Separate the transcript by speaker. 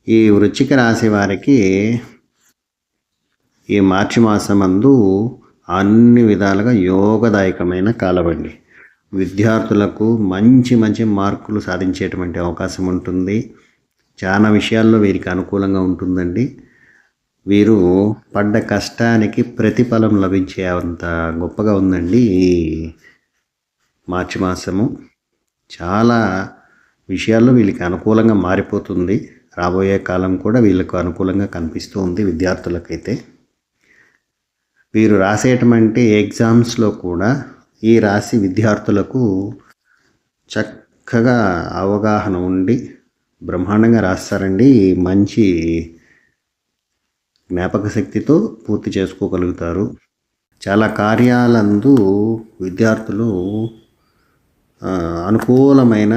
Speaker 1: ఈ వృశ్చిక రాశి వారికి ఈ మార్చి మాసమందు అన్ని విధాలుగా యోగదాయకమైన కాలమండి. విద్యార్థులకు మంచి మంచి మార్కులు సాధించేటువంటి అవకాశం ఉంటుంది. చాలా విషయాల్లో వీరికి అనుకూలంగా ఉంటుందండి. వీరు పడ్డ కష్టానికి ప్రతిఫలం లభించే అంత గొప్పగా ఉందండి ఈ మార్చి మాసము. చాలా విషయాల్లో వీళ్ళకి అనుకూలంగా మారిపోతుంది. రాబోయే కాలం కూడా వీళ్ళకు అనుకూలంగా కనిపిస్తూ ఉంది విద్యార్థులకైతే. వీరు రాసేటువంటి ఎగ్జామ్స్లో కూడా ఈ రాశి విద్యార్థులకు చక్కగా అవగాహన ఉండి బ్రహ్మాండంగా రాస్తారండి. మంచి జ్ఞాపక శక్తితో పూర్తి చేసుకోగలుగుతారు. చాలా కార్యాలందు విద్యార్థులు అనుకూలమైన